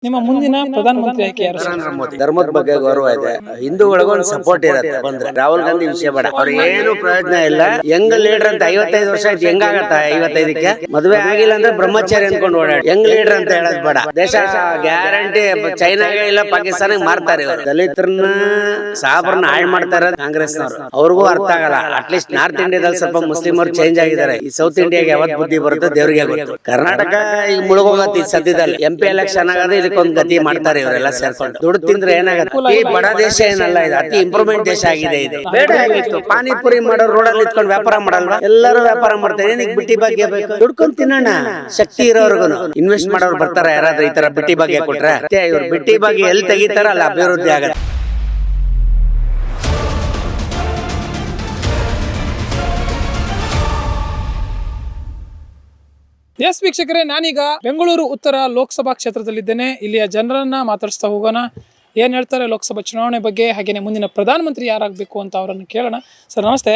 ನಿಮ್ಮ ಮುಂದಿನ ಪ್ರಧಾನಮಂತ್ರಿ ಆಯ್ಕೆ ಯಾರು ಸರ್? ನರೇಂದ್ರ ಮೋದಿ. ಧರ್ಮದ ಬಗ್ಗೆ ಗೌರವ ಇದೆ, ಹಿಂದೂಗಳಿಗೊಂದು ಸಪೋರ್ಟ್ ಇರುತ್ತೆ. ಬಂದ್ರೆ ರಾಹುಲ್ ಗಾಂಧಿ ವಿಷಯ ಬೇಡ, ಅವ್ರ ಏನು ಪ್ರಯೋಜನ ಇಲ್ಲ. ಯಂಗ್ ಲೀಡರ್ ಅಂತ 55 ವರ್ಷ ಆಯ್ತು, ಹೆಂಗಾಗತ್ತ 55ಕ್ಕೆ ಮದುವೆ ಆಗಿಲ್ಲ ಅಂದ್ರೆ ಬ್ರಹ್ಮಚಾರಿ ಅನ್ಕೊಂಡು ಓಡಾಡಿ. ಯಂಗ್ ಲೀಡರ್ ಅಂತ ಹೇಳೋದ್ ಬೇಡ. ದೇಶ ಗ್ಯಾರಂಟಿ ಚೈನಾಗೆ ಇಲ್ಲ ಪಾಕಿಸ್ತಾನಕ್ಕೆ ಮಾರ್ತಾರೆ ಇವರು. ದಲಿತರನ್ನ ಸಾಬ್ರನ್ನ ಹಾಳು ಮಾಡ್ತಾ ಇರೋದು ಕಾಂಗ್ರೆಸ್ನವರು. ಅವ್ರಿಗೂ ಅರ್ಥ ಆಗಲ್ಲ. ಅಟ್ಲೀಸ್ಟ್ ನಾರ್ತ್ ಇಂಡಿಯಾದಲ್ಲಿ ಸ್ವಲ್ಪ ಮುಸ್ಲಿಮರು ಚೇಂಜ್ ಆಗಿದ್ದಾರೆ. ಈ ಸೌತ್ ಇಂಡಿಯಾಗೆ ಯಾವತ್ ಬುದ್ಧಿ ಬರುತ್ತೆ ದೇವರಿಗೆ ಗೊತ್ತು. ಕರ್ನಾಟಕ ಈಗ ಮುಳುಗೋಗತ್ತಿ ಸದ್ಯದಲ್ಲಿ. MP ಎಲೆಕ್ಷನ್ ಆಗೋದು ಇದಕ್ಕೊಂದು ಗತಿ ಮಾಡ್ತಾರೆ ಇವರೆಲ್ಲ ಸೇರ್ಕೊಂಡು. ದುಡ್ಡು ತಿಂದ್ರೆ ಏನಾಗುತ್ತೆ? ಈ ಬಡ ದೇಶ ಏನಲ್ಲ, ಇದು ಅತಿ ಇಂಪ್ರೂವ್ಮೆಂಟ್ ದೇಶ ಆಗಿದೆ. ಇದು ಬೇಡ ಆಗಿತ್ತು. ಪಾನಿಪುರಿ ಮಾಡೋ ರೋಡಲ್ಲಿ ನಿಂತ್ಕೊಂಡು ವ್ಯಾಪಾರ ಮಾಡಲ್ವಾ? ಎಲ್ಲರೂ ವ್ಯಾಪಾರ ಮಾಡ್ತಾರೆ. ಏನಕ್ಕೆ ಬಿಟ್ಟಿ ಭಾಗ್ಯ ಬೇಕು? ದುಡ್ಕೊಂಡು ತಿನ್ನೋಣ. ಶಕ್ತಿ ಇರೋರ್ಗು ಇನ್ವೆಸ್ಟ್ ಮಾಡೋರು ಬರ್ತಾರ. ಯಾರಾದ್ರೂ ಈ ತರ ಬಿಟ್ಟಿ ಭಾಗ್ಯ ಕೊಟ್ರೆ ಇವ್ರು ಬಿಟ್ಟಿ ಭಾಗ್ಯ ಎಲ್ಲಿ ತೆಗಿತಾರ ಅಲ್ಲ ಅಭಿವೃದ್ಧಿ ಆಗತ್ತೆ. ಎಸ್ ವೀಕ್ಷಕರೇ, ನಾನೀಗ ಬೆಂಗಳೂರು ಉತ್ತರ ಲೋಕಸಭಾ ಕ್ಷೇತ್ರದಲ್ಲಿದ್ದೇನೆ. ಇಲ್ಲಿಯ ಜನರನ್ನ ಮಾತಾಡಿಸ್ತಾ ಹೋಗೋಣ. ಏನ್ ಹೇಳ್ತಾರೆ ಲೋಕಸಭಾ ಚುನಾವಣೆ ಬಗ್ಗೆ, ಹಾಗೇನೆ ಮುಂದಿನ ಪ್ರಧಾನಮಂತ್ರಿ ಯಾರಾಗಬೇಕು ಅಂತ ಅವರನ್ನು ಕೇಳೋಣ. ಸರ್ ನಮಸ್ತೆ,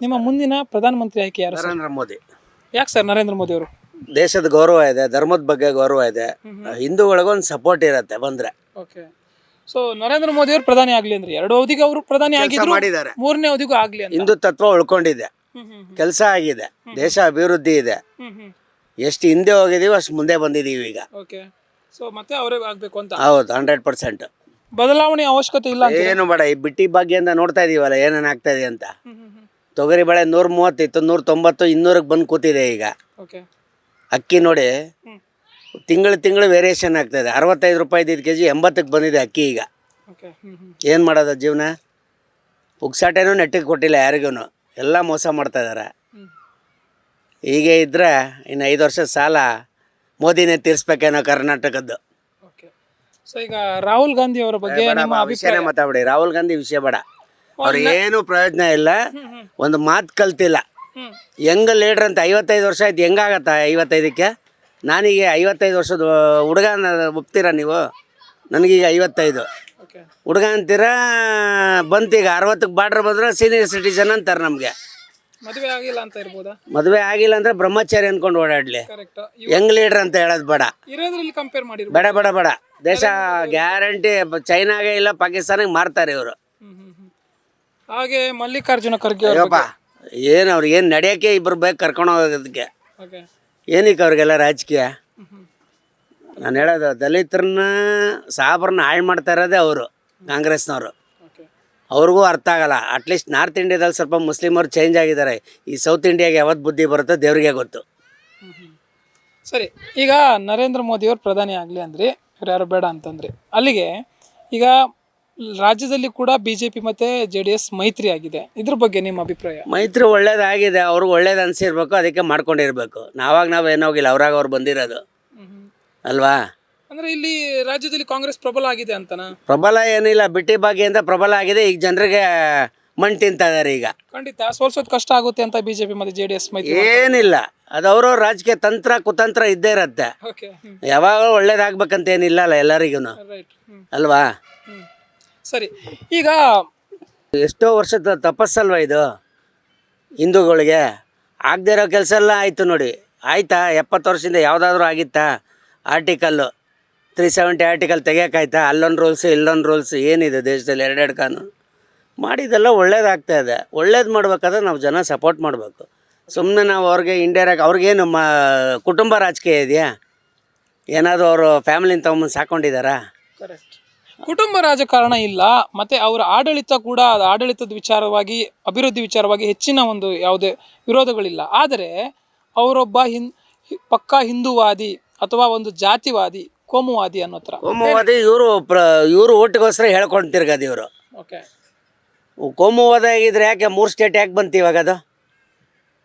ನಿಮ್ಮ ಮುಂದಿನ ಪ್ರಧಾನಮಂತ್ರಿ ಆಯ್ಕೆ ಯಾರು? ನರೇಂದ್ರ ಮೋದಿ. ಯಾಕೆ ಸರ್ ನರೇಂದ್ರ ಮೋದಿ ಅವರು? ದೇಶದ ಗೌರವ ಇದೆ, ಧರ್ಮದ ಬಗ್ಗೆ ಗೌರವ ಇದೆ, ಹಿಂದೂಗಳಿಗೊಂದು ಸಪೋರ್ಟ್ ಇರುತ್ತೆ ಬಂದ್ರೆ. ಓಕೆ, ಸೊ ನರೇಂದ್ರ ಮೋದಿ ಅವರು ಪ್ರಧಾನಿ ಆಗ್ಲಿ ಅಂದ್ರೆ 2 ಅವಧಿಗೆ ಅವರು ಪ್ರಧಾನಿ ಆಗಿದ್ರು, ಮಾಡಿದ್ದಾರೆ. 3ನೇ ಅವಧಿಗೂ ಆಗ್ಲಿ ಅಂತ. ಹಿಂದುತ್ವ ಉಳ್ಕೊಂಡಿದೆ, ಕೆಲಸ ಆಗಿದೆ, ದೇಶ ಅಭಿವೃದ್ಧಿ ಇದೆ. ಎಷ್ಟು ಹಿಂದೆ ಹೋಗಿದೀವಿ ಅಷ್ಟು ಮುಂದೆ ಬಂದಿದೀವಿ ಈಗ. ಓಕೆ, ಸೊ ಮತ್ತೆ ಅವರೇ ಆಗ್ಬೇಕು ಅಂತ. ಹೌದು, 100%. ಬದಲಾವಣೆ ಅವಶ್ಯಕತೆ ಇಲ್ಲ ಅಂತ. ಏನು ಬೇಡ. ಈ ಬಿಟ್ಟಿ ಭಾಗ್ಯದಿಂದ ನೋಡ್ತಾ ಇದೀವಲ್ಲ ಏನೇನ್ ಆಗ್ತಾ ಇದೆ ಅಂತ. ತೊಗರಿ ಬೆಳೆ 130 ಇತ್ತು, 190, 200ಕ್ಕೆ ಬಂದು ಕೂತಿದೆ ಈಗ. ಓಕೆ, ಅಕ್ಕಿ ನೋಡಿ ತಿಂಗಳು ವೇರಿಯೇಷನ್ ಆಗ್ತಾಯಿದೆ. 65 ರೂಪಾಯಿ ಇದ್ದಿದ್ದು ಕೆಜಿ 80ಕ್ಕೆ ಬಂದಿದೆ ಅಕ್ಕಿ ಈಗ. ಓಕೆ, ಏನು ಮಾಡೋದು ಜೀವನ? ಪುಕ್ಸಾಟೇನೂ ನೆಟ್ಟಿಗೆ ಕೊಟ್ಟಿಲ್ಲ ಯಾರಿಗೂ, ಎಲ್ಲ ಮೋಸ ಮಾಡ್ತಾ ಇದ್ದಾರೆ. ಹೀಗೆ ಇದ್ರೆ ಇನ್ನು 5 ವರ್ಷದ ಸಾಲ ಮೋದಿನೇ ತೀರಿಸ್ಬೇಕೇನೋ ಕರ್ನಾಟಕದ್ದು. ಓಕೆ, ಸೊ ಈಗ ರಾಹುಲ್ ಗಾಂಧಿ ಅವರ ಬಗ್ಗೆ ನಿಮ್ಮ ವಿಷಯನೇ ಮಾತಾಡಿ. ರಾಹುಲ್ ಗಾಂಧಿ ವಿಷಯ ಬೇಡ, ಅವ್ರು ಏನು ಪ್ರಯೋಜನ ಇಲ್ಲ, ಒಂದು ಮಾತು ಕಲ್ತಿಲ್ಲ. ಯಂಗ್ ಲೀಡ್ರ್ ಅಂತ 55 ವರ್ಷ ಆಯ್ತು, ಹೆಂಗಾಗತ್ತ 55ಕ್ಕೆ? ನಾನೀಗ 55 ವರ್ಷದ ಹುಡುಗ ಒಪ್ತೀರಾ ನೀವು? ನನಗೀಗ 55 ಹುಡುಗ ಅಂತೀರಾ. ಬಂತೀಗ 60ಕ್ಕೆ ಬಾರ್ಡ್ರ್ ಬಂದ್ರೆ ಸೀನಿಯರ್ ಸಿಟಿಸನ್ ಅಂತಾರೆ ನಮಗೆ. ಮದುವೆ ಆಗಿಲ್ಲ ಅಂತ ಇರ್ಬೋದಾ? ಮದುವೆ ಆಗಿಲ್ಲ ಅಂದ್ರೆ ಬ್ರಹ್ಮಚಾರಿ ಅನ್ಕೊಂಡು ಓಡಾಡ್ಲಿ. ಕರೆಕ್ಟ್. ಯಂಗ್ ಲೀಡರ್ ಅಂತ ಹೇಳೋದು ಬೇಡ. ಇರೋದ್ರಲ್ಲಿ ಕಂಪೇರ್ ಮಾಡಿ ಬೇಡ ಬೇಡ ಬೇಡ. ದೇಶ ಗ್ಯಾರಂಟಿ ಚೈನಾಗೆ ಇಲ್ಲ ಪಾಕಿಸ್ತಾನಕ್ಕೆ ಮಾರ್ತಾರೆ ಇವರು. ಹಾಗೆ ಮಲ್ಲಿಕಾರ್ಜುನ ಖರ್ಗೆ ಅಯ್ಯಪ್ಪ, ಏನು ಅವ್ರಿಗೆ ಏನು ನಡೆಯೋಕ್ಕೆ ಇಬ್ಬರು ಬೇಕು ಕರ್ಕೊಂಡು ಹೋಗೋದಕ್ಕೆ. ಓಕೆ, ಏನಕ್ಕೆ ಅವ್ರಿಗೆಲ್ಲ ರಾಜಕೀಯ? ನಾನು ಹೇಳೋದು ದಲಿತರನ್ನ ಸಾಬ್ರನ್ನ ಹಾಳು ಮಾಡ್ತಾ ಇರೋದೇ ಅವರು ಕಾಂಗ್ರೆಸ್ನವರು. ಓಕೆ, ಅವ್ರಿಗೂ ಅರ್ಥ ಆಗಲ್ಲ. ಅಟ್ಲೀಸ್ಟ್ ನಾರ್ತ್ ಇಂಡಿಯಾದಲ್ಲಿ ಸ್ವಲ್ಪ ಮುಸ್ಲಿಮರು ಚೇಂಜ್ ಆಗಿದ್ದಾರೆ. ಈ ಸೌತ್ ಇಂಡಿಯಾಗೆ ಯಾವತ್ತು ಬುದ್ಧಿ ಬರುತ್ತೋ ದೇವ್ರಿಗೆ ಗೊತ್ತು. ಸರಿ, ಈಗ ನರೇಂದ್ರ ಮೋದಿ ಅವರು ಪ್ರಧಾನಿ ಆಗಲಿ ಅಂದರೆ ಇವ್ರು ಯಾರು ಬೇಡ ಅಂತಂದ್ರೆ, ಅಲ್ಲಿಗೆ ಈಗ ರಾಜ್ಯದಲ್ಲಿ ಕೂಡ BJP ಮತ್ತು JDS ಮೈತ್ರಿ ಆಗಿದೆ. ಇದ್ರ ಬಗ್ಗೆ ನಿಮ್ಮ ಅಭಿಪ್ರಾಯ? ಮೈತ್ರಿ ಒಳ್ಳೇದಾಗಿದೆ, ಅವ್ರಿಗೆ ಒಳ್ಳೇದು ಅನಿಸಿರ್ಬೇಕು, ಅದಕ್ಕೆ ಮಾಡ್ಕೊಂಡಿರ್ಬೇಕು. ನಾವು ಏನೋಗಿಲ್ಲ, ಅವ್ರಾಗ ಅವ್ರು ಬಂದಿರೋದು ಅಲ್ವಾ? ಅಂದ್ರೆ ಇಲ್ಲಿ ರಾಜ್ಯದಲ್ಲಿ ಕಾಂಗ್ರೆಸ್ ಪ್ರಬಲ ಆಗಿದೆ ಅಂತನಾ? ಪ್ರಬಲ ಏನಿಲ್ಲ, ಬಿಟ್ಟಿ ಭಾಗ್ಯದಿಂದ ಪ್ರಬಲ ಆಗಿದೆ. ಈಗ ಜನರಿಗೆ ಮಣ್ಣು ತಿಂತಾ ಇದಾರೆ. ಈಗ ಖಂಡಿತ ಸೋಲ್ಸೋದು ಕಷ್ಟ ಆಗುತ್ತೆ ಅಂತ BJP ಮತ್ತು JDS ಮೈತ್ರಿ ಏನಿಲ್ಲ, ಅದು ಅವ್ರವ್ರ ರಾಜಕೀಯ ತಂತ್ರ ಕುತಂತ್ರ ಇದ್ದೇ ಇರತ್ತೆ. ಓಕೆ, ಯಾವಾಗ ಒಳ್ಳೇದಾಗ್ಬೇಕಂತ ಏನಿಲ್ಲ ಅಲ್ಲ ಎಲ್ಲರಿಗೂ, ರೈಟ್. ಅಲ್ವಾ? ಸರಿ, ಈಗ ಎಷ್ಟೋ ವರ್ಷದ ತಪಸ್ಸಲ್ವ ಇದು ಹಿಂದೂಗಳಿಗೆ. ಆಗದೆ ಇರೋ ಕೆಲಸ ಎಲ್ಲ ಆಯಿತು ನೋಡಿ. ಆಯಿತಾ? 70 ವರ್ಷದಿಂದ ಯಾವುದಾದ್ರೂ ಆಗಿತ್ತಾ? ಆರ್ಟಿಕಲ್ಲು 370 ಆರ್ಟಿಕಲ್ ತೆಗಿಯೋಕ್ಕಾಯ್ತಾ? ಅಲ್ಲೊಂದು ರೂಲ್ಸು ಇಲ್ಲೊಂದು ರೂಲ್ಸು. ಏನಿದೆ ದೇಶದಲ್ಲಿ? 2 ಕಾನೂನು ಮಾಡಿದೆಲ್ಲ ಒಳ್ಳೇದಾಗ್ತಾ ಇದೆ. ಒಳ್ಳೇದು ಮಾಡ್ಬೇಕಾದ್ರೆ ನಾವು ಜನ ಸಪೋರ್ಟ್ ಮಾಡಬೇಕು. ಸುಮ್ಮನೆ ನಾವು ಅವ್ರಿಗೆ ಇಂಡೈರೆಕ್ಟ್ ಅವ್ರಿಗೇನು ಕುಟುಂಬ ರಾಜಕೀಯ ಇದೆಯಾ? ಏನಾದರೂ ಅವರು ಫ್ಯಾಮಿಲಿನ ತೊಗೊಂಬಂದು ಸಾಕೊಂಡಿದ್ದಾರಾ? ಕರೆಕ್ಟ್. ಕುಟುಂಬ ರಾಜಕಾರಣ ಇಲ್ಲ, ಮತ್ತು ಅವರ ಆಡಳಿತ ಕೂಡ ಆಡಳಿತದ ವಿಚಾರವಾಗಿ, ಅಭಿವೃದ್ಧಿ ವಿಚಾರವಾಗಿ ಹೆಚ್ಚಿನ ಒಂದು ಯಾವುದೇ ವಿರೋಧಗಳಿಲ್ಲ. ಆದರೆ ಅವರೊಬ್ಬ ಪಕ್ಕಾ ಹಿಂದೂವಾದಿ ಅಥವಾ ಒಂದು ಜಾತಿವಾದಿ, ಕೋಮುವಾದಿ ಅನ್ನೋ ಥರ. ಕೋಮುವಾದಿ ಇವರು ಓಟಿಗೋಸ್ಕರ ಹೇಳ್ಕೊಂತಿರ್ಗದು ಇವರು. ಓಕೆ, ಕೋಮುವಾದ ಆಗಿದ್ರೆ ಯಾಕೆ 3 ಸ್ಟೇಟ್ ಯಾಕೆ ಬಂತು ಇವಾಗ? ಅದು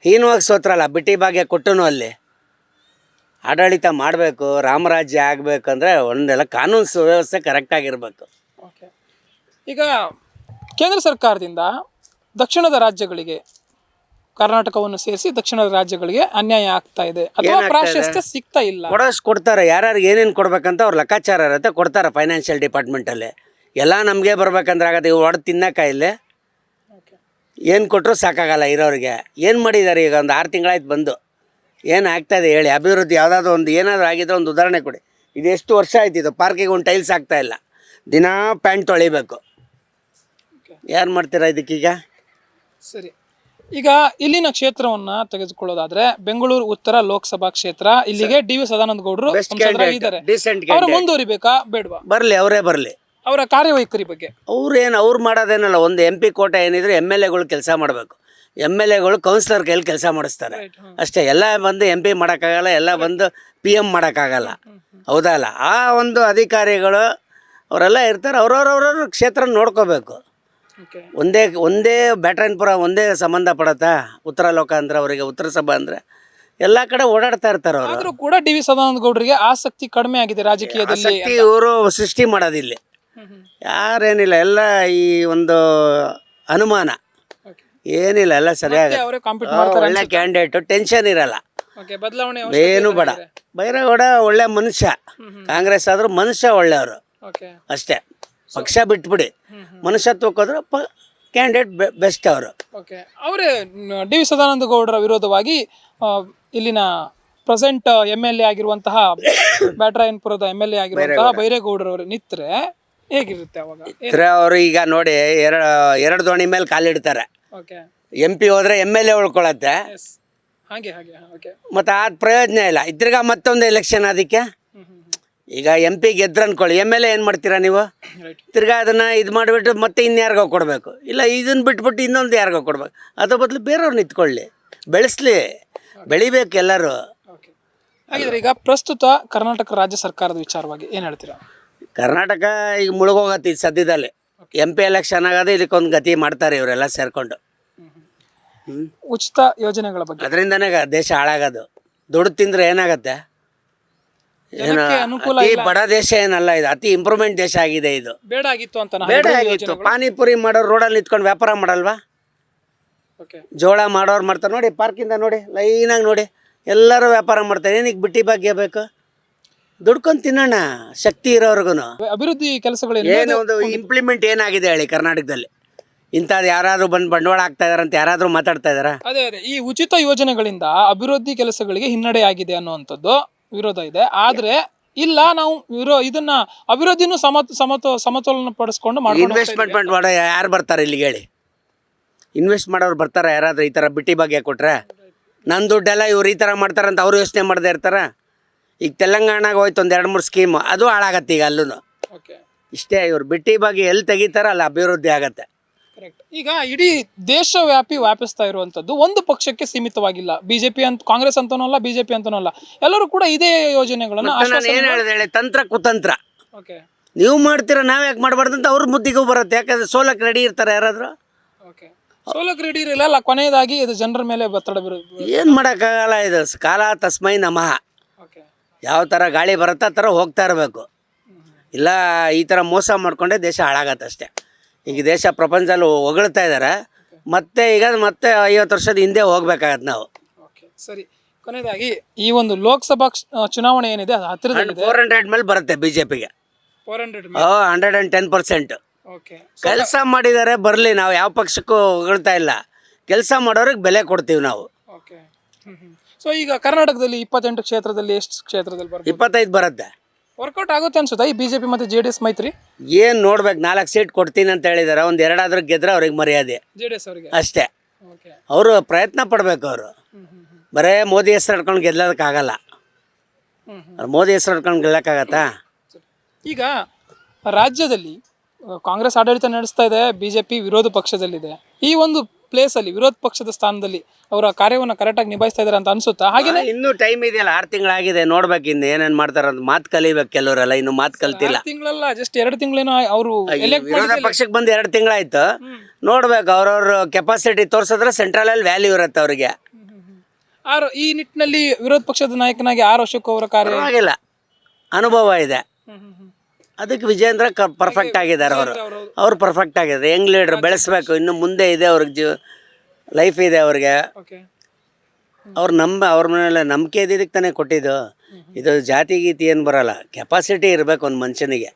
ಹೀನವಾಗಿ ಸೋತ್ರಲ್ಲ ಬಿಟ್ಟಿ ಭಾಗ್ಯ ಕೊಟ್ಟನು. ಅಲ್ಲಿ ಆಡಳಿತ ಮಾಡಬೇಕು, ರಾಮರಾಜ್ಯ ಆಗಬೇಕಂದ್ರೆ ಒಂದೆಲ್ಲ ಕಾನೂನು ಸುವ್ಯವಸ್ಥೆ ಕರೆಕ್ಟಾಗಿರಬೇಕು. ಓಕೆ, ಈಗ ಕೇಂದ್ರ ಸರ್ಕಾರದಿಂದ ದಕ್ಷಿಣದ ರಾಜ್ಯಗಳಿಗೆ, ಕರ್ನಾಟಕವನ್ನು ಸೇರಿಸಿ ದಕ್ಷಿಣದ ರಾಜ್ಯಗಳಿಗೆ ಅನ್ಯಾಯ ಆಗ್ತಾ ಇದೆ ಅಥವಾ ಪ್ರಾಶಸ್ತ್ಯ ಸಿಗ್ತಾ ಇಲ್ಲ. ಕೊಡೋಷ್ಟು ಕೊಡ್ತಾರೆ. ಯಾರ್ಯಾರು ಏನೇನು ಕೊಡ್ಬೇಕಂತ ಅವ್ರ ಲೆಕ್ಕಾಚಾರ ಇರುತ್ತೆ, ಕೊಡ್ತಾರೆ ಫೈನಾನ್ಷಿಯಲ್ ಡಿಪಾರ್ಟ್ಮೆಂಟಲ್ಲಿ. ಎಲ್ಲ ನಮಗೆ ಬರ್ಬೇಕಂದ್ರೆ ಆಗತ್ತೆ. ಇವು ಹೊಡೆದು ತಿನ್ನಕ್ಕಾಯಿಲ್ಲ. ಏನು ಕೊಟ್ಟರು ಸಾಕಾಗಲ್ಲ ಇರೋರಿಗೆ. ಏನು ಮಾಡಿದ್ದಾರೆ ಈಗ? ಒಂದು 6 ತಿಂಗಳಾಯ್ತು ಬಂದು. ಏನು ಆಗ್ತಾಯಿದೆ ಹೇಳಿ? ಅಭಿವೃದ್ಧಿ ಯಾವುದಾದ್ರು ಒಂದು ಏನಾದರೂ ಆಗಿದ್ರೆ ಒಂದು ಉದಾಹರಣೆ ಕೊಡಿ. ಇದೆಷ್ಟು ವರ್ಷ ಆಯ್ತು ಇದು ಪಾರ್ಕಿಗೆ ಒಂದು ಟೈಲ್ಸ್ ಆಗ್ತಾ ಇಲ್ಲ, ದಿನಾ ಪ್ಯಾಂಟ್ ತೊಳಿಬೇಕು. ಯಾರು ಮಾಡ್ತೀರಾ ಇದಕ್ಕೀಗ? ಸರಿ, ಈಗ ಇಲ್ಲಿನ ಕ್ಷೇತ್ರವನ್ನ ತೆಗೆದುಕೊಳ್ಳೋದಾದ್ರೆ ಬೆಂಗಳೂರು ಉತ್ತರ ಲೋಕಸಭಾ ಕ್ಷೇತ್ರ, ಇಲ್ಲಿಗೆ ಡಿ ವಿ ಸದಾನಂದ ಗೌಡರು ಸಂಸದರಾಗಿದ್ದಾರೆ. ಡಿಸೆಂಟ್ ಅವರು ಮುಂದುವರಿಬೇಕಾ ಬೇಡವಾ? ಬರಲಿ, ಅವರೇ ಬರಲಿ. ಅವರ ಕಾರ್ಯವೈಖರಿ ಬಗ್ಗೆ ಅವ್ರು ಮಾಡೋದೇನಲ್ಲ, ಒಂದು MP ಕೋಟೆ ಏನಿದ್ರೆ MLAಗಳು ಕೆಲಸ ಮಾಡಬೇಕು. MLAಗಳು ಕೌನ್ಸಿಲರ್ ಕೈಯಲ್ಲಿ ಕೆಲಸ ಮಾಡಿಸ್ತಾರೆ ಅಷ್ಟೇ. ಎಲ್ಲ ಬಂದು MP ಮಾಡೋಕ್ಕಾಗಲ್ಲ, ಎಲ್ಲ ಬಂದು PM ಮಾಡೋಕ್ಕಾಗಲ್ಲ, ಹೌದಾ ಅಲ್ಲ? ಆ ಒಂದು ಅಧಿಕಾರಿಗಳು ಅವರೆಲ್ಲ ಇರ್ತಾರೆ, ಅವ್ರವ್ರವ್ರ ಕ್ಷೇತ್ರ ನೋಡ್ಕೋಬೇಕು. ಒಂದೇ ಬ್ಯಾಟ್ರಾಯನಪುರ ಒಂದೇ ಸಂಬಂಧಪಡತ್ತಾ? ಉತ್ತರ ಲೋಕ ಅಂದ್ರೆ ಅವರಿಗೆ, ಉತ್ತರ ಸಭಾ ಅಂದರೆ ಎಲ್ಲ ಕಡೆ ಓಡಾಡ್ತಾ ಇರ್ತಾರೆ ಅವರು. ಆದ್ರೂ ಕೂಡ ಡಿ ವಿ ಸದಾನಂದ ಗೌಡರಿಗೆ ಆಸಕ್ತಿ ಕಡಿಮೆ ಆಗಿದೆ ರಾಜಕೀಯದಲ್ಲಿ. ಇವರು ಸೃಷ್ಟಿ ಮಾಡೋದಿಲ್ಲ, ಯಾರೇನಿಲ್ಲ, ಎಲ್ಲ ಈ ಒಂದು ಅನುಮಾನ ಏನಿಲ್ಲ, ಎಲ್ಲ ಸರಿಯಾಗಿ ಒಳ್ಳೆ ಕ್ಯಾಂಡಿಡೇಟ್, ಟೆನ್ಷನ್ ಇರಲ್ಲ, ಬದಲಾವಣೆ ಏನು ಬೇಡ. ಬೈರೇಗೌಡ ಒಳ್ಳೆ ಮನುಷ್ಯ, ಕಾಂಗ್ರೆಸ್ ಆದ್ರೂ ಮನುಷ್ಯ ಒಳ್ಳೆಯವರು ಅಷ್ಟೇ. ಪಕ್ಷ ಬಿಟ್ಬಿಡಿ, ಮನುಷ್ಯತ್ವಕ್ಕೆ ಹೋದ್ರೆ ಕ್ಯಾಂಡಿಡೇಟ್ ಬೆಸ್ಟ್ ಅವರು. ಅವರೇ ಡಿ ವಿ ಸದಾನಂದ ಗೌಡರ ವಿರೋಧವಾಗಿ ಇಲ್ಲಿನ ಪ್ರೆಸೆಂಟ್ MLA ಆಗಿರುವಂತಹ ಬ್ಯಾಟರಾಯನಪುರದ MLA ಆಗಿರುವಂತಹ ಬೈರೇಗೌಡರವರು ನಿತ್ರೆ ಹೇಗಿರುತ್ತೆ ಅವಾಗ? ಅವರು ಈಗ ನೋಡಿ ಎರಡು ದೋಣಿ ಮೇಲೆ ಕಾಲಿಡ್ತಾರೆ. MP ಹೋದ್ರೆ MLA ಉಳ್ಕೊಳತ್ತೆ, ಮತ್ತೆ ಆದ ಪ್ರಯೋಜನ ಇಲ್ಲ. ತಿರ್ಗಾ ಮತ್ತೊಂದು ಎಲೆಕ್ಷನ್ ಅದಕ್ಕೆ. ಈಗ MP ಗೆದ್ರ ಅನ್ಕೊಳ್ಳಿ, MLA ಏನು ಮಾಡ್ತೀರಾ ನೀವು? ತಿರ್ಗಾ ಅದನ್ನ ಇದು ಮಾಡಿಬಿಟ್ಟು ಮತ್ತೆ ಇನ್ಯಾರಿಗೋ ಕೊಡಬೇಕು, ಇಲ್ಲ ಇದನ್ನ ಬಿಟ್ಬಿಟ್ಟು ಇನ್ನೊಂದು ಯಾರಿಗೋ ಕೊಡ್ಬೇಕು. ಅದ್ರ ಬದಲು ಬೇರೆಯವ್ರು ನಿಂತ್ಕೊಳ್ಳಿ, ಬೆಳೆಸ್ಲಿ, ಬೆಳಿಬೇಕು ಎಲ್ಲರೂ. ಹಾಗಿದ್ರೆ ಈಗ ಪ್ರಸ್ತುತ ಕರ್ನಾಟಕ ರಾಜ್ಯ ಸರ್ಕಾರದ ವಿಚಾರವಾಗಿ ಏನು ಹೇಳ್ತೀರಾ? ಕರ್ನಾಟಕ ಈಗ ಮುಳುಗೋಗತ್ತೆ ಇದು ಸದ್ಯದಲ್ಲಿ. MP ಎಲೆಕ್ಷನ್ ಆಗೋದು ಇದಕ್ಕೊಂದು ಗತಿ ಮಾಡ್ತಾರೆ ಇವರೆಲ್ಲ ಸೇರ್ಕೊಂಡು. ಉಚಿತ ಯೋಜನೆಗಳ ಬಗ್ಗೆ, ಅದರಿಂದನೇ ದೇಶ ಹಾಳಾಗೋದು. ದುಡ್ಡು ತಿಂದ್ರೆ ಏನಾಗತ್ತೆ? ಏನು ಅತಿ ಬಡ ದೇಶ ಏನಲ್ಲ ಇದು, ಅತಿ ಇಂಪ್ರೂವ್ಮೆಂಟ್ ದೇಶ ಆಗಿದೆ ಇದು. ಬೇಡ ಆಗಿತ್ತು ಅಂತ ಬೇಡ ಆಗಿತ್ತು. ಪಾನಿಪುರಿ ಮಾಡೋರು ರೋಡಲ್ಲಿ ನಿಂತ್ಕೊಂಡು ವ್ಯಾಪಾರ ಮಾಡಲ್ವಾ? ಜೋಳ ಮಾಡೋರು ಮಾಡ್ತಾರೆ ನೋಡಿ, ಪಾರ್ಕಿಂದ ನೋಡಿ, ಲೈನಾಗಿ ನೋಡಿ, ಎಲ್ಲರೂ ವ್ಯಾಪಾರ ಮಾಡ್ತಾರೆ. ಏನಕ್ಕೆ ಬಿಟ್ಟಿ ಭಾಗ್ಯ ಬೇಕು? ದುಡ್ಕೊಂಡು ತಿನ್ನೋಣ, ಶಕ್ತಿ ಇರೋರ್ಗು. ಅಭಿವೃದ್ಧಿ ಕೆಲಸಗಳು ಏನು ಒಂದು ಇಂಪ್ಲಿಮೆಂಟ್ ಏನಾಗಿದೆ ಹೇಳಿ ಕರ್ನಾಟಕದಲ್ಲಿ? ಇಂಥದ್ದು ಯಾರಾದ್ರೂ ಬಂದು ಬಂಡವಾಳ ಆಗ್ತಾ ಇದಾರೆ ಅಂತ ಯಾರಾದ್ರೂ ಮಾತಾಡ್ತಾ ಇದಾರ? ಅದೇ ಈ ಉಚಿತ ಯೋಜನೆಗಳಿಂದ ಅಭಿವೃದ್ಧಿ ಕೆಲಸಗಳಿಗೆ ಹಿನ್ನಡೆ ಆಗಿದೆ ಅನ್ನುವಂಥದ್ದು ವಿರೋಧ ಇದೆ. ಆದ್ರೆ ಇಲ್ಲ, ನಾವು ಇದನ್ನ ಅಭಿವೃದ್ಧಿನೂ ಸಮತೋಲನ ಪಡಿಸ್ಕೊಂಡು ಇನ್ವೆಸ್ಟ್ಮೆಂಟ್ ಮಾಡೋ ಯಾರು ಬರ್ತಾರೆ ಇಲ್ಲಿಗೆ ಹೇಳಿ? ಇನ್ವೆಸ್ಟ್ ಮಾಡೋರು ಬರ್ತಾರೆ ಯಾರಾದ್ರೂ? ಈ ಥರ ಬಿಟ್ಟಿ ಬಗ್ಗೆ ಕೊಟ್ರೆ ನನ್ನ ದುಡ್ಡೆಲ್ಲ ಇವ್ರು ಈ ಥರ ಮಾಡ್ತಾರಂತ ಅವ್ರು ಯೋಚನೆ ಮಾಡದೇ ಇರ್ತಾರ? ಈಗ ತೆಲಂಗಾಣಗೆ ಹೋಯ್ತು ಒಂದು 2-3 ಸ್ಕೀಮ್, ಅದು ಹಾಳಾಗತ್ತೆ ಈಗ ಅಲ್ಲೂ. ಇಷ್ಟೇ, ಇವ್ರು ಬಿಟ್ಟಿ ಬಗ್ಗೆ ಎಲ್ಲಿ ತೆಗಿತಾರ ಅಲ್ಲಿ ಅಭಿವೃದ್ಧಿ ಆಗತ್ತೆ. ಈಗ ಇಡೀ ದೇಶವ್ಯಾಪಿ ವ್ಯಾಪಿಸ್ತಾ ಇರುವಂತದ್ದು ಒಂದು ಪಕ್ಷಕ್ಕೆ ಸೀಮಿತವಾಗಿಲ್ಲ. ಬಿಜೆಪಿ ಅಂತ, ಕಾಂಗ್ರೆಸ್ ಅಂತನೂ ಅಲ್ಲ, ಬಿಜೆಪಿ ಅಂತನೂ ಅಲ್ಲ, ಎಲ್ಲರೂ ಕೂಡ ಇದೇ ಯೋಜನೆಗಳನ್ನ ಏನು ಹೇಳಿದೆ ಹೇಳಿ? ತಂತ್ರ ಕುತಂತ್ರ ನೀವು ಮಾಡ್ತೀರಾ, ನಾವ್ ಯಾಕೆ ಮಾಡಬಾರ್ದು ಅಂತ ಅವ್ರ ಮುದ್ದಿಗೂ ಬರುತ್ತೆ. ಯಾಕಂದ್ರೆ ಸೋಲಕ್ಕೆ ರೆಡಿ ಇರ್ತಾರೆ ಯಾರಾದ್ರು? ಸೋಲಕ್ಕೆ ರೆಡಿ ಇರಲ್ಲ. ಕೊನೆಯದಾಗಿ ಇದು ಜನರ ಮೇಲೆ ಒತ್ತಡ ಬೀರುತ್ತೆ. ಏನು ಮಾಡೋಕ್ಕಾಗಲ್ಲ, ಇದು ಕಾಲ ತಸ್ಮೈ ನಮಃ. ಯಾವ ಥರ ಗಾಳಿ ಬರುತ್ತೆ ಆ ಥರ ಹೋಗ್ತಾ ಇರಬೇಕು. ಇಲ್ಲ ಈ ಥರ ಮೋಸ ಮಾಡಿಕೊಂಡೆ ದೇಶ ಹಾಳಾಗತ್ತೆ ಅಷ್ಟೇ. ಈಗ ದೇಶ ಪ್ರಪಂಚದಲ್ಲಿ ಹೊಗಳ್ತಾ ಇದ್ದಾರೆ, ಮತ್ತೆ ಈಗ ಮತ್ತೆ 50 ವರ್ಷದ ಹಿಂದೆ ಹೋಗ್ಬೇಕಾಗತ್ತೆ ನಾವು. ಸರಿ, ಕೊನೆಯದಾಗಿ ಈ ಒಂದು ಲೋಕಸಭಾ ಚುನಾವಣೆ ಏನಿದೆ ಹತ್ತಿರದಲ್ಲಿದೆ. 400 ಮೇಲೆ ಬರುತ್ತೆ ಬಿಜೆಪಿಗೆ. 110%. ಕೆಲಸ ಮಾಡಿದ್ದಾರೆ, ಬರಲಿ. ನಾವು ಯಾವ ಪಕ್ಷಕ್ಕೂ ಹೊಗಳ್ತಾ ಇಲ್ಲ, ಕೆಲಸ ಮಾಡೋರಿಗೆ ಬೆಲೆ ಕೊಡ್ತೀವಿ ನಾವು. ಸೊ ಈಗ ಕರ್ನಾಟಕದಲ್ಲಿ 28 ಕ್ಷೇತ್ರದಲ್ಲಿ ಎಷ್ಟು ಕ್ಷೇತ್ರದಲ್ಲಿ ಬರುತ್ತೆ? 25 ಬರುತ್ತೆ. ವರ್ಕೌಟ್ ಆಗುತ್ತೆ ಅನ್ಸುತ್ತಾ ಈ ಬಿಜೆಪಿ ಮತ್ತೆ JDS ಮೈತ್ರಿ? ಏನು ನೋಡ್ಬೇಕು, 4 ಸೀಟ್ ಕೊಡ್ತೀನಿ ಅಂತ ಹೇಳಿದಾರೆ. ಒಂದು 2 ಆದ್ರೂ ಗೆದ್ರೆ ಅವ್ರಿಗೆ ಮರ್ಯಾದೆ JDS ಅವರಿಗೆ ಅಷ್ಟೇ. ಅವರು ಪ್ರಯತ್ನ ಪಡ್ಬೇಕು. ಅವರು ಬರೇ ಮೋದಿ ಹೆಸರು ಹಿಡ್ಕೊಂಡು ಗೆಲ್ಲೋದಕ್ಕಾಗಲ್ಲ. ಮೋದಿ ಹೆಸರು ಹಿಡ್ಕೊಂಡು ಗೆಲ್ಲಕ್ಕಾಗತ್ತಾ? ಈಗ ರಾಜ್ಯದಲ್ಲಿ ಕಾಂಗ್ರೆಸ್ ಆಡಳಿತ ನಡೆಸ್ತಾ ಇದೆ, ಬಿಜೆಪಿ ವಿರೋಧ ಪಕ್ಷದಲ್ಲಿದೆ. ಈ ಒಂದು ಪ್ಲೇಸ್ ಅಲ್ಲಿ ವಿರೋಧ ಪಕ್ಷದ ಸ್ಥಾನದಲ್ಲಿ ಅವರ ಕಾರ್ಯವನ್ನು ಕರೆಕ್ಟಾಗಿ ನಿಭಾಯಿಸ್ತಾ ಇದಾರೆ ಅಂತ ಅನ್ಸುತ್ತಾ? ಹಾಗೆ ಇನ್ನೂ ಟೈಮ್ ಇದೆಯಲ್ಲ, 6 ತಿಂಗಳಾಗಿದೆ, ನೋಡ್ಬೇಕು ಇನ್ನು ಏನೇನ್ ಮಾಡ್ತಾರ ಅಂತ. ಮಾತು ಕಲಿಬೇಕು ಕೆಲವರೆಲ್ಲ, ಇನ್ನು ಮಾತು ಕಲ್ತಿಲ್ಲ. ತಿಂಗಳಲ್ಲ, ಜಸ್ಟ್ 2 ತಿಂಗಳೇನೋ ಅವರು ವಿರೋಧ ಪಕ್ಷಕ್ಕೆ ಬಂದು 2 ತಿಂಗಳಾಯ್ತು. ನೋಡ್ಬೇಕು, ಅವ್ರವ್ರ ಕೆಪಾಸಿಟಿ ತೋರ್ಸಿದ್ರೆ ಸೆಂಟ್ರಲ್ ಅಲ್ಲಿ ವ್ಯಾಲ್ಯೂ ಇರುತ್ತೆ ಅವ್ರಿಗೆ. ಈ ನಿಟ್ಟಿನಲ್ಲಿ ವಿರೋಧ ಪಕ್ಷದ ನಾಯಕನಾಗಿ R ಅಶೋಕ್ ಅವರ ಕಾರ್ಯ ಆಗಿಲ್ಲ, ಅನುಭವ ಇದೆ. ಅದಕ್ಕೆ ವಿಜೇಂದ್ರ ಪರ್ಫೆಕ್ಟ್ ಆಗಿದ್ದಾರೆ. ಅವ್ರು ಪರ್ಫೆಕ್ಟ್ ಆಗಿದ್ದಾರೆ. ಯಂಗ್ ಲೀಡರ್ ಬೆಳೆಸ್ಬೇಕು, ಇನ್ನು ಮುಂದೆ ಇದೆ ಅವ್ರಿಗೆ, ಲೈಫ್ ಇದೆ ಅವ್ರಿಗೆ. ಅವ್ರ ಮೇಲೆ ನಂಬಿಕೆ ಇದ್ದಿದ್ದಕ್ಕೆ ತಾನೇ ಕೊಟ್ಟಿದ್ದು. ಇದು ಜಾತಿ ಗೀತಿ ಏನು ಬರಲ್ಲ, ಕೆಪಾಸಿಟಿ ಇರಬೇಕು ಒಂದು ಮನುಷ್ಯನಿಗೆ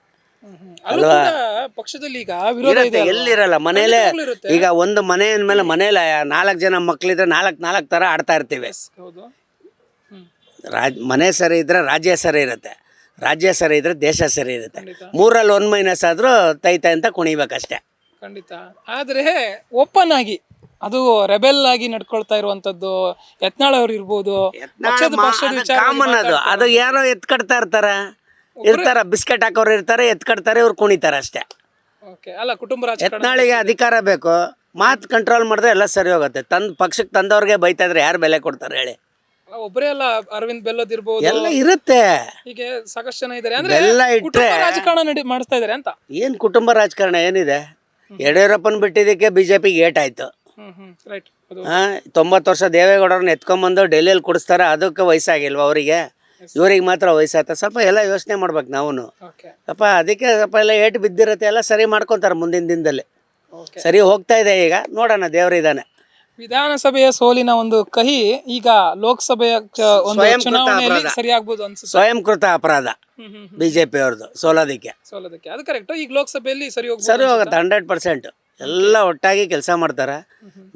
ಅಲ್ವಾ? ಪಕ್ಷದಲ್ಲಿ ಈಗ ಎಲ್ಲಿರಲ್ಲ, ಮನೇಲೆ. ಈಗ ಒಂದು ಮನೆ ಅಂದಮೇಲೆ ಮನೇಲಿ 4 ಜನ ಮಕ್ಳಿದ್ರೆ 4 ಥರ ಆಡ್ತಾ ಇರ್ತೀವಿ. ಮನೆ ಸರಿ ಇದ್ರೆ ರಾಜ್ಯ ಸರಿ ಇರುತ್ತೆ. ರಾಜ್ಯ ಸರಿ ಇದ್ರೆ ದೇಶ ಸರಿ ಇರುತ್ತೆ. ಖಂಡಿತ 3ರಲ್ಲಿ 1 ಮೈನಸ್ ಆದರೂ ತೈತ ಅಂತ ಕುಣಿಬೇಕಷ್ಟೇ. ಖಂಡಿತ. ಆದರೆ ಓಪನ್ ಆಗಿ ಅದು ರೆಬೆಲ್ ಆಗಿ ನಡ್ಕೊಳ್ತಾ ಇರುವಂತದ್ದು ಯತ್ನಾಳ್ ಅವ್ರು ಇರ್ಬೋದು, ಪಕ್ಷದ ವಿಚಾರ ಕಾಮನ್ ಅದು ಯಾರೋ ಎತ್ಕಡ್ತಾ ಇರ್ತಾರ ಬಿಸ್ಕೆಟ್ ಹಾಕೋರು ಇರ್ತಾರೆ, ಎತ್ಕಡ್ತಾರೆ, ಇವ್ರು ಕುಣಿತಾರೆ ಅಷ್ಟೇ. ಓಕೆ. ಅಲ್ಲ, ಕುಟುಂಬ ರಾಜಕಾರಣ ಯತ್ನಾಳಿಗೆ ಅಧಿಕಾರ ಬೇಕು, ಮಾತು ಕಂಟ್ರೋಲ್ ಮಾಡಿದ್ರೆ ಎಲ್ಲ ಸರಿ ಹೋಗುತ್ತೆ. ಪಕ್ಷಕ್ಕೆ ತಂದವ್ರಿಗೆ ಬೈತಾ ಇದ್ರೆ ಯಾರು ಬೆಲೆ ಕೊಡ್ತಾರೆ ಹೇಳಿ? ಒಬ್ಬರೇ ಅಲ್ಲ, ಅರವಿಂದ್ ಬೆಲ್ಲದ್ ಇರ್ಬೋದು, ಎಲ್ಲ ಇರುತ್ತೆ. ಹೀಗೆ ಸಾಕಷ್ಟು ಜನ ಇದ್ದಾರೆ. ಅಂದ್ರೆ ಎಲ್ಲ ಇಟ್ರೆ ಕುಟುಂಬ ರಾಜಕಾರಣ ಮಾಡಿಸ್ತಾ ಇದಾರೆ ಅಂತ. ಏನು ಕುಟುಂಬ ರಾಜಕಾರಣ ಏನಿದೆ? ಯಡಿಯೂರಪ್ಪನ ಬಿಟ್ಟಿದ್ದಕ್ಕೆ ಬಿಜೆಪಿಗೆ ಏಟಾಯ್ತು. ರೈಟ್. 90 ವರ್ಷ ದೇವೇಗೌಡರನ್ನ ಎತ್ಕೊಂಬಂದು ಡೆಲ್ಲಿಯಲ್ಲಿ ಕುಡಿಸ್ತಾರೆ, ಅದಕ್ಕೆ ವಯಸ್ಸಾಗಿಲ್ವ ಅವರಿಗೆ? ಇವ್ರಿಗೆ ಮಾತ್ರ ವಯಸ್ಸಾಯ್ತ. ಸ್ವಲ್ಪ ಎಲ್ಲ ಯೋಚನೆ ಮಾಡ್ಬೇಕು ನಾವು. ಓಕೆ. ಸ್ವಲ್ಪ ಅದಕ್ಕೆ ಸ್ವಲ್ಪ ಎಲ್ಲ ಏಟು ಬಿದ್ದಿರುತ್ತೆ, ಎಲ್ಲ ಸರಿ ಮಾಡ್ಕೊತಾರೆ ಮುಂದಿನ ದಿನದಲ್ಲಿ. ಓಕೆ. ಸರಿ ಹೋಗ್ತಾ ಇದೆ, ಈಗ ನೋಡೋಣ, ದೇವರಿದ್ದಾನೆ. ವಿಧಾನಸಭೆಯ ಸೋಲಿನ ಒಂದು ಕಹಿ ಈಗ ಲೋಕಸಭೆಯ ಒಂದು ಚುನಾವಣೆಯಲ್ಲಿ ಸರಿಯಾಗ್ಬೋದು ಅನ್ಸುತ್ತೆ. ಸ್ವಯಂಕೃತ ಅಪರಾಧ ಬಿಜೆಪಿ ಅವ್ರದ್ದು ಸೋಲೋದಕ್ಕೆ. ಅದು ಕರೆಕ್ಟ್. ಈಗ ಲೋಕಸಭೆಯಲ್ಲಿ ಸರಿ ಹೋಗುತ್ತೆ 100%. ಎಲ್ಲ ಒಟ್ಟಾಗಿ ಕೆಲಸ ಮಾಡ್ತಾರೆ.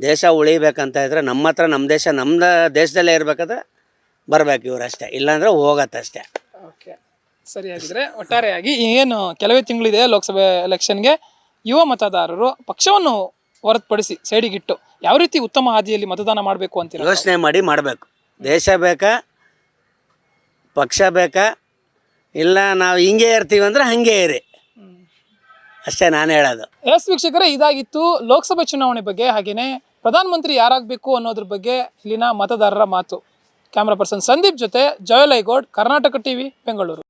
ದೇಶ ಉಳಿಬೇಕಂತ ಇದ್ರೆ ನಮ್ಮ ಹತ್ರ, ನಮ್ಮ ದೇಶ ನಮ್ಮ ದೇಶದಲ್ಲೇ ಇರ್ಬೇಕಾದ್ರೆ ಬರ್ಬೇಕು ಇವ್ರು ಅಷ್ಟೇ, ಇಲ್ಲಾಂದ್ರೆ ಹೋಗತ್ತಷ್ಟೇ. ಓಕೆ, ಸರಿಯಾಗಿದ್ರೆ ಒಟ್ಟಾರೆಯಾಗಿ ಏನು ಕೆಲವೇ ತಿಂಗಳಿದೆ ಲೋಕಸಭೆ ಎಲೆಕ್ಷನ್ಗೆ, ಯುವ ಮತದಾರರು ಪಕ್ಷವನ್ನು ಹೊರತುಪಡಿಸಿ ಸೈಡಿಗಿಟ್ಟು ಯಾವ ರೀತಿ ಉತ್ತಮ ಹಾದಿಯಲ್ಲಿ ಮತದಾನ ಮಾಡಬೇಕು ಅಂತೀರ? ಯೋಚನೆ ಮಾಡಿ ಮಾಡಬೇಕು. ದೇಶ ಬೇಕಾ, ಪಕ್ಷ ಬೇಕಾ, ಇಲ್ಲ ನಾವು ಹಿಂಗೆ ಇರ್ತೀವಿ ಅಂದ್ರೆ ಹಂಗೆ ಇರಿ ಅಷ್ಟೇ ನಾನು ಹೇಳೋದು. ಎಸ್ ವೀಕ್ಷಕರೇ, ಇದಾಗಿತ್ತು ಲೋಕಸಭೆ ಚುನಾವಣೆ ಬಗ್ಗೆ, ಹಾಗೆಯೇ ಪ್ರಧಾನಮಂತ್ರಿ ಯಾರಾಗಬೇಕು ಅನ್ನೋದ್ರ ಬಗ್ಗೆ ಇಲ್ಲಿನ ಮತದಾರರ ಮಾತು. ಕ್ಯಾಮ್ರಾ ಪರ್ಸನ್ ಸಂದೀಪ್ ಜೊತೆ ಜಯಲೈಗೌಡ್, ಕರ್ನಾಟಕ ಟಿವಿ, ಬೆಂಗಳೂರು.